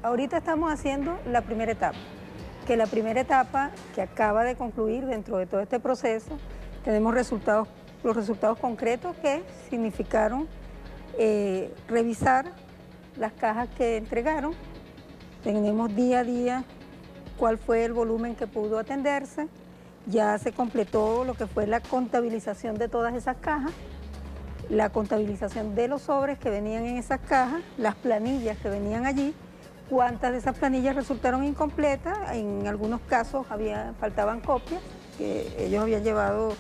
ahorita estamos haciendo la primera etapa, que acaba de concluir dentro de todo este proceso. Tenemos los resultados concretos que significaron revisar las cajas que entregaron. Tenemos día a día cuál fue el volumen que pudo atenderse. Ya se completó lo que fue la contabilización de todas esas cajas, la contabilización de los sobres que venían en esas cajas, las planillas que venían allí, cuántas de esas planillas resultaron incompletas. En algunos casos faltaban copias, que ellos habían llevado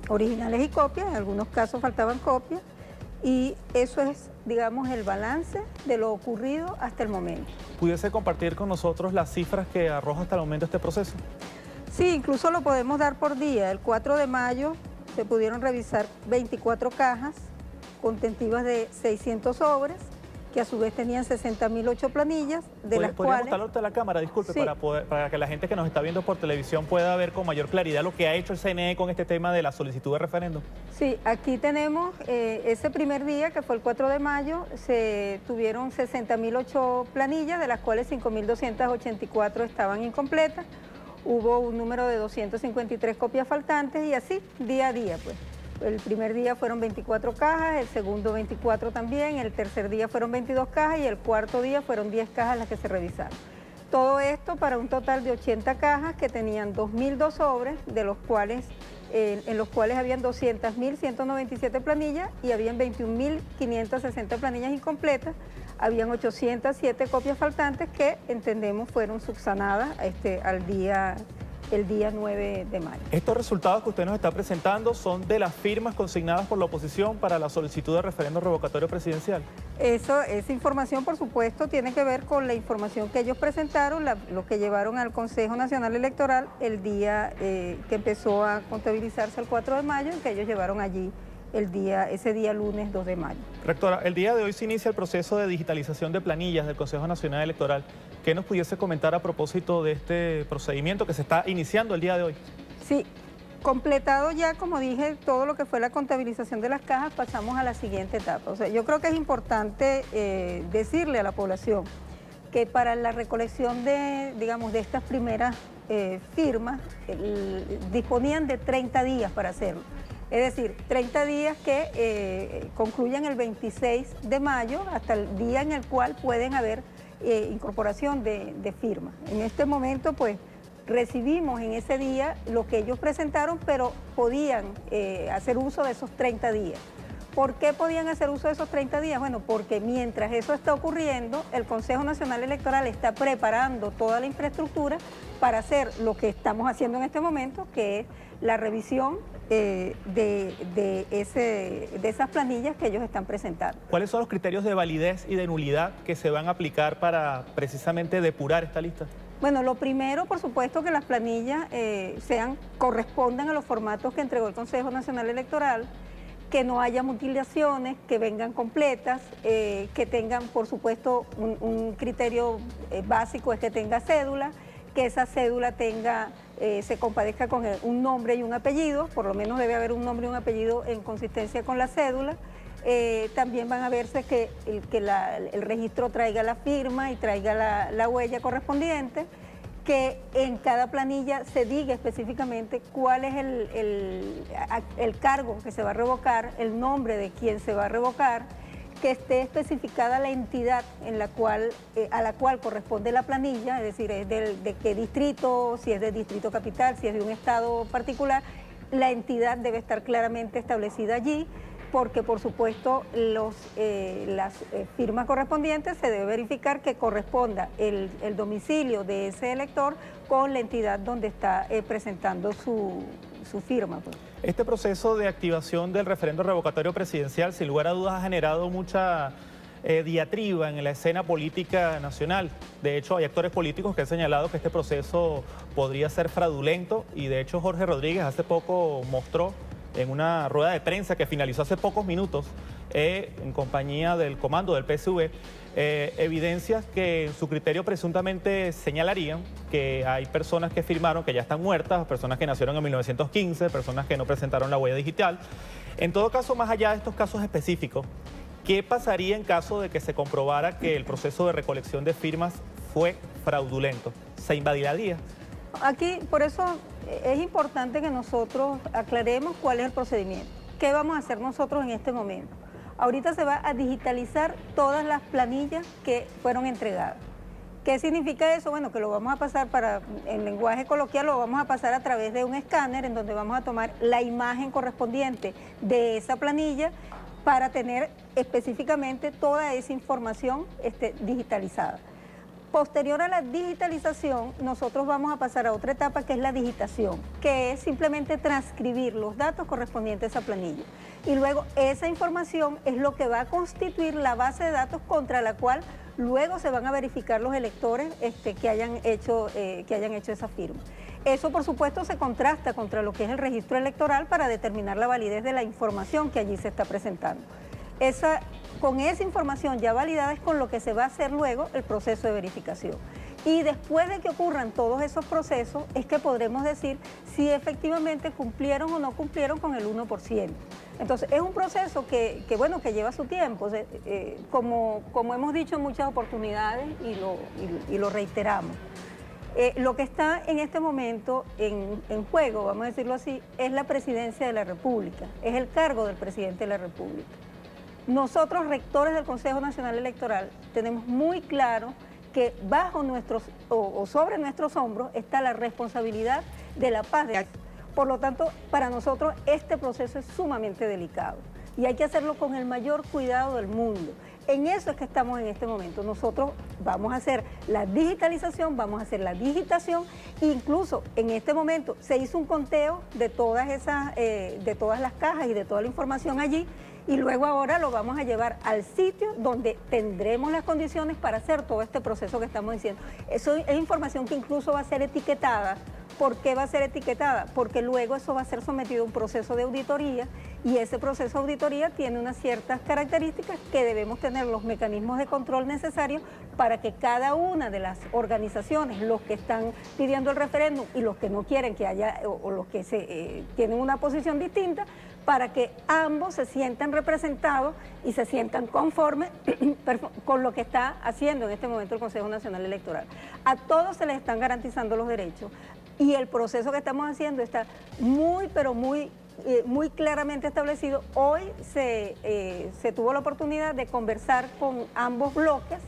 originales y copias, en algunos casos faltaban copias, y eso es, digamos, el balance de lo ocurrido hasta el momento. ¿Pudiese compartir con nosotros las cifras que arroja hasta el momento este proceso? Sí, incluso lo podemos dar por día. El 4 de mayo se pudieron revisar 24 cajas contentivas de 600 sobres, que a su vez tenían 60.008 planillas, de las cuales... ¿Podríamos darle a la cámara, disculpe, sí, para que la gente que nos está viendo por televisión pueda ver con mayor claridad lo que ha hecho el CNE con este tema de la solicitud de referéndum? Sí, aquí tenemos ese primer día, que fue el 4 de mayo, se tuvieron 60.008 planillas, de las cuales 5.284 estaban incompletas. Hubo un número de 253 copias faltantes y así, día a día, pues. El primer día fueron 24 cajas, el segundo 24 también, el tercer día fueron 22 cajas y el cuarto día fueron 10 cajas las que se revisaron. Todo esto para un total de 80 cajas que tenían 2.002 sobres, de los cuales, en los cuales habían 200.197 planillas y habían 21.560 planillas incompletas. Habían 807 copias faltantes que entendemos fueron subsanadas el día 9 de mayo. Estos resultados que usted nos está presentando son de las firmas consignadas por la oposición para la solicitud de referéndum revocatorio presidencial. Esa información, por supuesto, tiene que ver con la información que ellos presentaron, lo que llevaron al Consejo Nacional Electoral el día que empezó a contabilizarse el 4 de mayo, en que ellos llevaron allí ese día lunes 2 de mayo. Rectora, el día de hoy se inicia el proceso de digitalización de planillas del Consejo Nacional Electoral. ¿Qué nos pudiese comentar a propósito de este procedimiento que se está iniciando el día de hoy? Sí, completado ya, como dije, todo lo que fue la contabilización de las cajas, pasamos a la siguiente etapa. O sea, yo creo que es importante decirle a la población que para la recolección de estas primeras firmas, disponían de 30 días para hacerlo. Es decir, 30 días que concluyan el 26 de mayo hasta el día en el cual pueden haber incorporación de firmas. En este momento, pues, recibimos en ese día lo que ellos presentaron, pero podían hacer uso de esos 30 días. ¿Por qué podían hacer uso de esos 30 días? Bueno, porque mientras eso está ocurriendo, el Consejo Nacional Electoral está preparando toda la infraestructura para hacer lo que estamos haciendo en este momento, que es la revisión de esas planillas que ellos están presentando. ¿Cuáles son los criterios de validez y de nulidad que se van a aplicar para precisamente depurar esta lista? Bueno, lo primero, por supuesto, que las planillas correspondan a los formatos que entregó el Consejo Nacional Electoral, que no haya mutilaciones, que vengan completas, que tengan, por supuesto, un criterio básico es que tenga cédula, que esa cédula se compadezca con un nombre y un apellido, por lo menos debe haber un nombre y un apellido en consistencia con la cédula. También van a verse que el registro traiga la firma y traiga la huella correspondiente, que en cada planilla se diga específicamente cuál es el cargo que se va a revocar, el nombre de quien se va a revocar, que esté especificada la entidad a la cual corresponde la planilla, es decir, es de qué distrito, si es del distrito capital, si es de un estado particular. La entidad debe estar claramente establecida allí, porque por supuesto las firmas correspondientes se debe verificar que corresponda el domicilio de ese elector con la entidad donde está presentando su firma, pues. Este proceso de activación del referéndum revocatorio presidencial, sin lugar a dudas, ha generado mucha diatriba en la escena política nacional. De hecho, hay actores políticos que han señalado que este proceso podría ser fraudulento, y de hecho Jorge Rodríguez hace poco mostró en una rueda de prensa que finalizó hace pocos minutos en compañía del comando del PSV, evidencias que en su criterio presuntamente señalarían que hay personas que firmaron que ya están muertas, personas que nacieron en 1915, personas que no presentaron la huella digital. En todo caso, más allá de estos casos específicos, ¿Qué pasaría en caso de que se comprobara que el proceso de recolección de firmas fue fraudulento? ¿Se invalidaría? Aquí, por eso es importante que nosotros aclaremos cuál es el procedimiento. ¿Qué vamos a hacer nosotros en este momento? Ahorita se va a digitalizar todas las planillas que fueron entregadas. ¿Qué significa eso? Bueno, que lo vamos a pasar en lenguaje coloquial, lo vamos a pasar a través de un escáner en donde vamos a tomar la imagen correspondiente de esa planilla para tener específicamente toda esa información digitalizada. Posterior a la digitalización, nosotros vamos a pasar a otra etapa que es la digitación, que es simplemente transcribir los datos correspondientes a esa planilla. Y luego esa información es lo que va a constituir la base de datos contra la cual luego se van a verificar los electores que hayan hecho esa firma. Eso, por supuesto, se contrasta contra lo que es el registro electoral para determinar la validez de la información que allí se está presentando. Con esa información ya validada es con lo que se va a hacer luego el proceso de verificación. Y después de que ocurran todos esos procesos es que podremos decir si efectivamente cumplieron o no cumplieron con el 1%. Entonces es un proceso que lleva su tiempo, como hemos dicho en muchas oportunidades y lo reiteramos. Lo que está en este momento en juego, vamos a decirlo así, es la presidencia de la República, es el cargo del presidente de la República. Nosotros, rectores del Consejo Nacional Electoral, tenemos muy claro que bajo sobre nuestros hombros está la responsabilidad de la paz. Por lo tanto, para nosotros este proceso es sumamente delicado y hay que hacerlo con el mayor cuidado del mundo. En eso es que estamos en este momento. Nosotros vamos a hacer la digitalización, vamos a hacer la digitación, incluso en este momento se hizo un conteo de todas las cajas y de toda la información allí, y luego ahora lo vamos a llevar al sitio donde tendremos las condiciones para hacer todo este proceso que estamos diciendo. Eso es información que incluso va a ser etiquetada. ¿Por qué va a ser etiquetada? Porque luego eso va a ser sometido a un proceso de auditoría y ese proceso de auditoría tiene unas ciertas características que debemos tener los mecanismos de control necesarios para que cada una de las organizaciones, los que están pidiendo el referéndum y los que no quieren que haya, o los que tienen una posición distinta, para que ambos se sientan representados y se sientan conformes con lo que está haciendo en este momento el Consejo Nacional Electoral. A todos se les están garantizando los derechos y el proceso que estamos haciendo está muy claramente establecido. Hoy se tuvo la oportunidad de conversar con ambos bloques.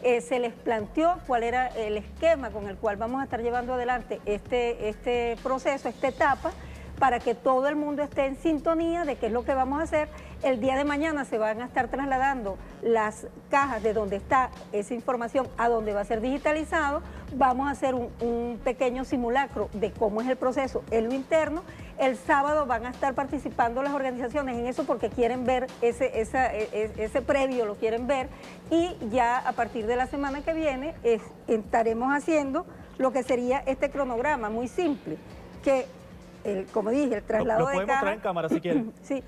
Se les planteó cuál era el esquema con el cual vamos a estar llevando adelante este proceso, esta etapa, para que todo el mundo esté en sintonía de qué es lo que vamos a hacer. El día de mañana se van a estar trasladando las cajas de donde está esa información a donde va a ser digitalizado. Vamos a hacer un pequeño simulacro de cómo es el proceso en lo interno. El sábado van a estar participando las organizaciones en eso porque quieren ver ese previo, lo quieren ver, y ya a partir de la semana que viene estaremos haciendo lo que sería este cronograma muy simple, que como dije, el traslado de cajas... Lo podemos traer en cámara si quieren. Sí,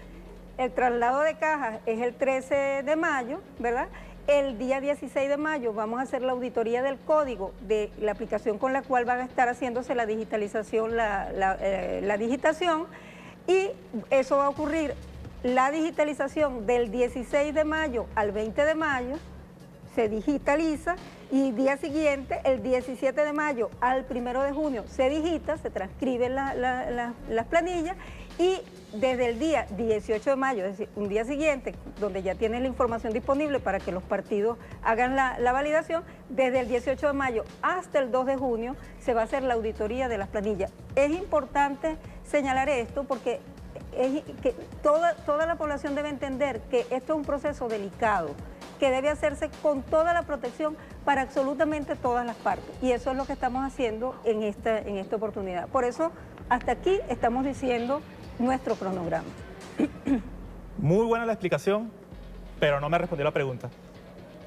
el traslado de cajas es el 13 de mayo, ¿verdad? El día 16 de mayo vamos a hacer la auditoría del código de la aplicación con la cual van a estar haciéndose la digitalización, la digitación, y eso va a ocurrir, la digitalización del 16 de mayo al 20 de mayo, se digitaliza, y día siguiente, el 17 de mayo al 1 de junio, se digita, se transcriben las planillas, y desde el día 18 de mayo, es decir, un día siguiente, donde ya tienen la información disponible para que los partidos hagan la validación, desde el 18 de mayo hasta el 2 de junio se va a hacer la auditoría de las planillas. Es importante señalar esto porque toda la población debe entender que esto es un proceso delicado, que debe hacerse con toda la protección para absolutamente todas las partes. Y eso es lo que estamos haciendo en esta oportunidad. Por eso, hasta aquí estamos diciendo nuestro cronograma. Muy buena la explicación, pero no me respondió la pregunta.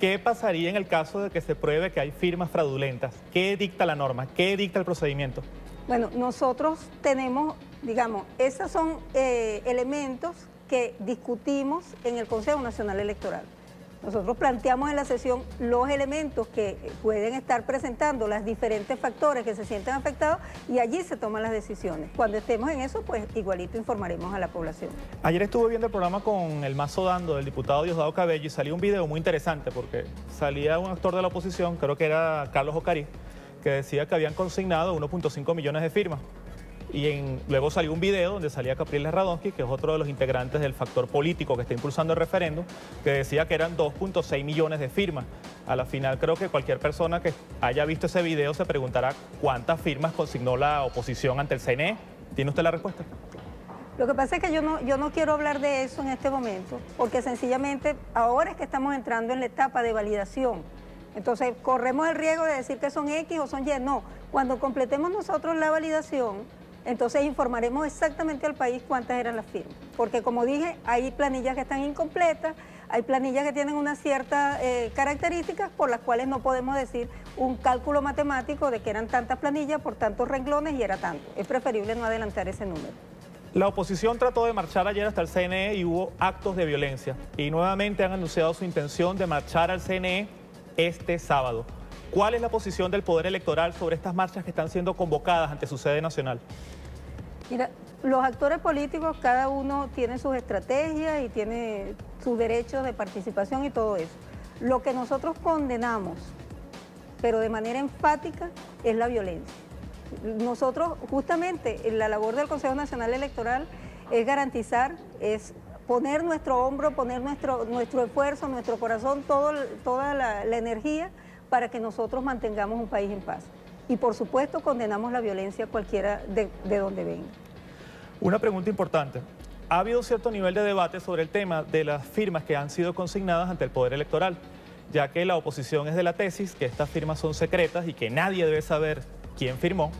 ¿Qué pasaría en el caso de que se pruebe que hay firmas fraudulentas? ¿Qué dicta la norma? ¿Qué dicta el procedimiento? Bueno, nosotros tenemos, digamos, esos son elementos que discutimos en el Consejo Nacional Electoral. Nosotros planteamos en la sesión los elementos que pueden estar presentando los diferentes factores que se sienten afectados y allí se toman las decisiones. Cuando estemos en eso, pues igualito informaremos a la población. Ayer estuve viendo el programa con El Mazo Dando del diputado Diosdado Cabello y salió un video muy interesante porque salía un actor de la oposición, creo que era Carlos Ocarí, que decía que habían consignado 1.5 millones de firmas. Y luego salió un video donde salía Capriles Radonsky, que es otro de los integrantes del factor político que está impulsando el referendo, que decía que eran 2.6 millones de firmas. A la final creo que cualquier persona que haya visto ese video se preguntará cuántas firmas consignó la oposición ante el CNE. ¿Tiene usted la respuesta? Lo que pasa es que yo no quiero hablar de eso en este momento, porque sencillamente ahora es que estamos entrando en la etapa de validación. Entonces corremos el riesgo de decir que son X o son Y. No, cuando completemos nosotros la validación, entonces informaremos exactamente al país cuántas eran las firmas. Porque como dije, hay planillas que están incompletas, hay planillas que tienen unas ciertas características por las cuales no podemos decir un cálculo matemático de que eran tantas planillas por tantos renglones y era tanto. Es preferible no adelantar ese número. La oposición trató de marchar ayer hasta el CNE y hubo actos de violencia. Y nuevamente han anunciado su intención de marchar al CNE este sábado. ¿Cuál es la posición del Poder Electoral sobre estas marchas que están siendo convocadas ante su sede nacional? Mira, los actores políticos, cada uno tiene sus estrategias y tiene sus derechos de participación y todo eso. Lo que nosotros condenamos, pero de manera enfática, es la violencia. Nosotros, justamente, la labor del Consejo Nacional Electoral es garantizar, es poner nuestro hombro, poner nuestro esfuerzo, nuestro corazón, toda la energía para que nosotros mantengamos un país en paz. Y por supuesto condenamos la violencia cualquiera de donde venga. Una pregunta importante. Ha habido cierto nivel de debate sobre el tema de las firmas que han sido consignadas ante el Poder Electoral, ya que la oposición es de la tesis que estas firmas son secretas y que nadie debe saber quién firmó,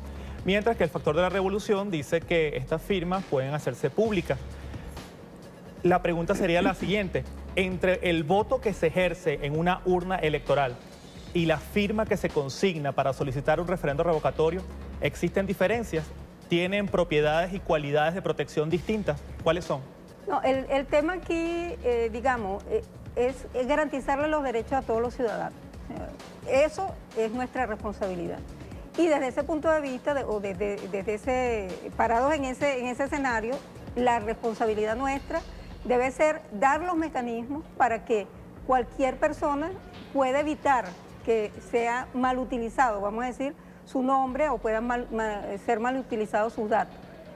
mientras que el factor de la revolución dice que estas firmas pueden hacerse públicas. La pregunta sería la siguiente: entre el voto que se ejerce en una urna electoral y la firma que se consigna para solicitar un referendo revocatorio, ¿existen diferencias? ¿Tienen propiedades y cualidades de protección distintas? ¿Cuáles son? No, el tema aquí, digamos, es garantizarle los derechos a todos los ciudadanos. Eso es nuestra responsabilidad. Y desde ese punto de vista, parados en ese escenario, la responsabilidad nuestra debe ser dar los mecanismos para que cualquier persona pueda evitar que sea mal utilizado, vamos a decir, su nombre o puedan ser mal utilizados sus datos.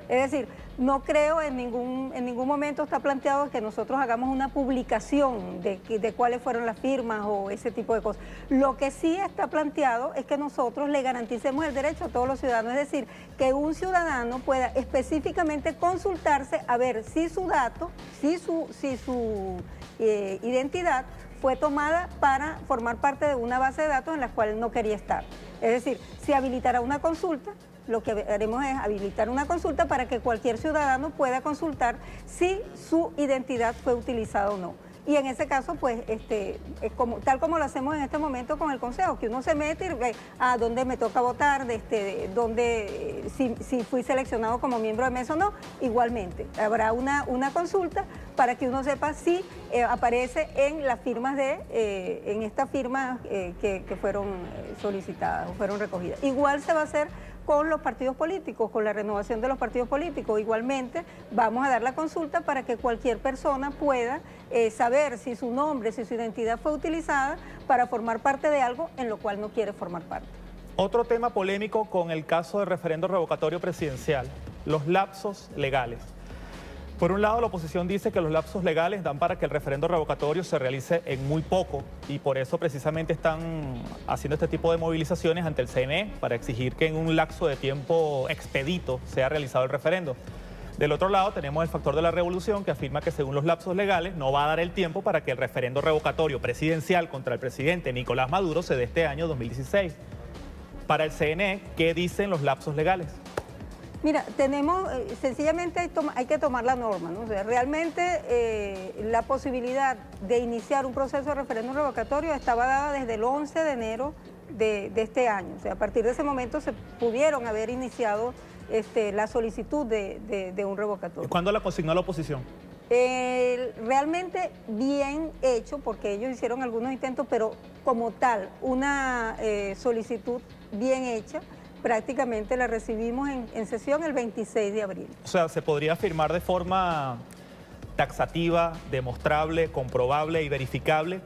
Es decir, no creo en ningún momento está planteado que nosotros hagamos una publicación de cuáles fueron las firmas o ese tipo de cosas. Lo que sí está planteado es que nosotros le garanticemos el derecho a todos los ciudadanos, es decir, que un ciudadano pueda específicamente consultarse a ver si su dato, si su identidad fue tomada para formar parte de una base de datos en la cual no quería estar. Es decir, si habilitará una consulta, lo que haremos es habilitar una consulta para que cualquier ciudadano pueda consultar si su identidad fue utilizada o no. Y en ese caso, pues, tal como lo hacemos en este momento con el Consejo, que uno se mete y ve a dónde me toca votar, si fui seleccionado como miembro de mesa o no, igualmente. Habrá una consulta para que uno sepa si aparece en las firmas en estas firmas que fueron solicitadas o fueron recogidas. Igual se va a hacer con los partidos políticos, con la renovación de los partidos políticos. Igualmente vamos a dar la consulta para que cualquier persona pueda saber si su nombre, si su identidad fue utilizada para formar parte de algo en lo cual no quiere formar parte. Otro tema polémico con el caso del referendo revocatorio presidencial, los lapsos legales. Por un lado, la oposición dice que los lapsos legales dan para que el referendo revocatorio se realice en muy poco y por eso precisamente están haciendo este tipo de movilizaciones ante el CNE para exigir que en un lapso de tiempo expedito sea realizado el referendo. Del otro lado tenemos el factor de la revolución que afirma que según los lapsos legales no va a dar el tiempo para que el referendo revocatorio presidencial contra el presidente Nicolás Maduro se dé este año 2016. Para el CNE, ¿qué dicen los lapsos legales? Mira, sencillamente hay que tomar la norma, ¿no? O sea, realmente la posibilidad de iniciar un proceso de referéndum revocatorio estaba dada desde el 11 de enero de este año. O sea, a partir de ese momento se pudieron haber iniciado la solicitud de un revocatorio. ¿Cuándo la consignó la oposición? Realmente bien hecho, porque ellos hicieron algunos intentos, pero como tal, una solicitud bien hecha, prácticamente la recibimos en sesión el 26 de abril. O sea, se podría afirmar de forma taxativa, demostrable, comprobable y verificable